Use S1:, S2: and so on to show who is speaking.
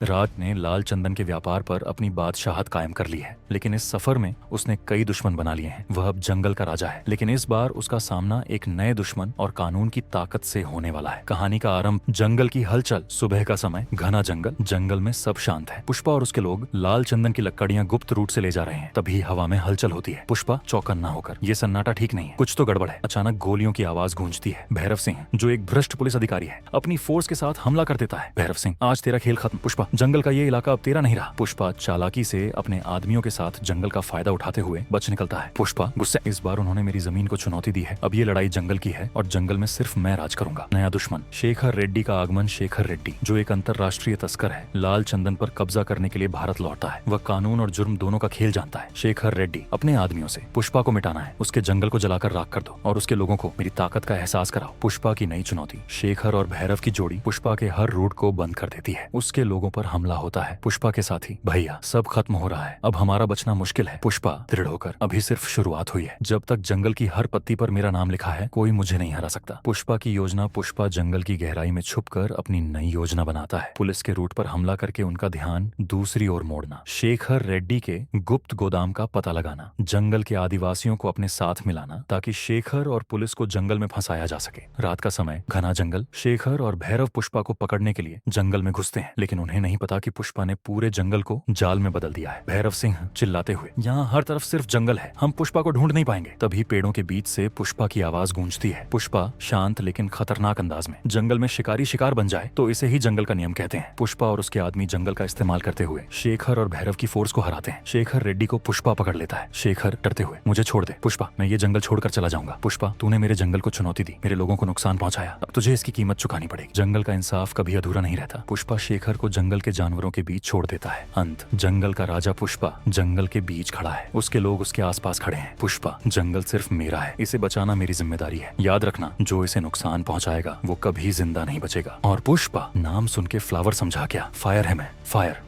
S1: राज ने लाल चंदन के व्यापार पर अपनी बादशाहत कायम कर ली है, लेकिन इस सफर में उसने कई दुश्मन बना लिए हैं। वह अब जंगल का राजा है, लेकिन इस बार उसका सामना एक नए दुश्मन और कानून की ताकत से होने वाला है। कहानी का आरंभ जंगल की हलचल। सुबह का समय, घना जंगल। जंगल में सब शांत है। पुष्पा और उसके लोग लाल चंदन की लकड़ियां गुप्त रूट से ले जा रहे हैं। तभी हवा में हलचल होती है। पुष्पा चौकन्ना होकर, ये सन्नाटा ठीक नहीं है, कुछ तो गड़बड़ है। अचानक गोलियों की आवाज गूंजती है। भैरव सिंह, जो एक भ्रष्ट पुलिस अधिकारी है, अपनी फोर्स के साथ हमला कर देता है। भैरव सिंह, आज तेरा खेल खत्म। पुष्पा, जंगल का ये इलाका अब तेरा नहीं रहा। पुष्पा चालाकी से अपने आदमियों के साथ जंगल का फायदा उठाते हुए बच निकलता है। पुष्पा गुस्से, इस बार उन्होंने मेरी जमीन को चुनौती दी है। अब ये लड़ाई जंगल की है और जंगल में सिर्फ मैं राज करूंगा। नया दुश्मन शेखर रेड्डी का आगमन। शेखर रेड्डी, जो एक अंतरराष्ट्रीय तस्कर है, लाल चंदन पर कब्जा करने के लिए भारत लौटता है। वह कानून और जुर्म दोनों का खेल जानता है। शेखर रेड्डी अपने आदमियों से, पुष्पा को मिटाना है, उसके जंगल को जलाकर राख कर दो और उसके लोगों को मेरी ताकत का एहसास कराओ। पुष्पा की नई चुनौती। शेखर और भैरव की जोड़ी पुष्पा के हर रूट को बंद कर देती है। उसके लोगों पर हमला होता है। पुष्पा के साथी, भैया सब खत्म हो रहा है, अब हमारा बचना मुश्किल है। पुष्पा दृढ़ होकर, अभी सिर्फ शुरुआत हुई है। जब तक जंगल की हर पत्ती पर मेरा नाम लिखा है, कोई मुझे नहीं हरा सकता। पुष्पा की योजना। पुष्पा जंगल की गहराई में छुपकर अपनी नई योजना बनाता है। पुलिस के रूट पर हमला करके उनका ध्यान दूसरी ओर मोड़ना। शेखर रेड्डी के गुप्त गोदाम का पता लगाना। जंगल के आदिवासियों को अपने साथ मिलाना, ताकि शेखर और पुलिस को जंगल में फंसाया जा सके। रात का समय, घना जंगल। शेखर और भैरव पुष्पा को पकड़ने के लिए जंगल में घुसते हैं, लेकिन उन्हें नहीं पता कि पुष्पा ने पूरे जंगल को जाल में बदल दिया है। भैरव सिंह चिल्लाते हुए, यहाँ हर तरफ सिर्फ जंगल है, हम पुष्पा को ढूंढ नहीं पाएंगे। तभी पेड़ों के बीच से पुष्पा की आवाज गूंजती है। पुष्पा शांत लेकिन खतरनाक अंदाज में, जंगल में शिकारी शिकार बन जाए तो इसे ही जंगल का नियम कहते हैं। पुष्पा और उसके आदमी जंगल का इस्तेमाल करते हुए शेखर और भैरव की फोर्स को हराते हैं। शेखर रेड्डी को पुष्पा पकड़ लेता है। शेखर डरते हुए, मुझे छोड़ दे पुष्पा, मैं ये जंगल छोड़कर चला जाऊंगा। पुष्पा, तूने मेरे जंगल को चुनौती दी, मेरे लोगों को नुकसान पहुंचाया, अब तुझे इसकी कीमत चुकानी पड़ेगी। जंगल का इंसाफ कभी अधूरा नहीं रहता। पुष्पा शेखर को जंगल के जानवरों के बीच छोड़ देता है। अंत, जंगल का राजा पुष्पा जंगल के बीच खड़ा है। उसके लोग उसके आसपास खड़े हैं। पुष्पा, जंगल सिर्फ मेरा है, इसे बचाना मेरी जिम्मेदारी है। याद रखना, जो इसे नुकसान पहुंचाएगा वो कभी जिंदा नहीं बचेगा। और पुष्पा नाम सुन के फ्लावर समझा क्या? फायर है मैं, फायर।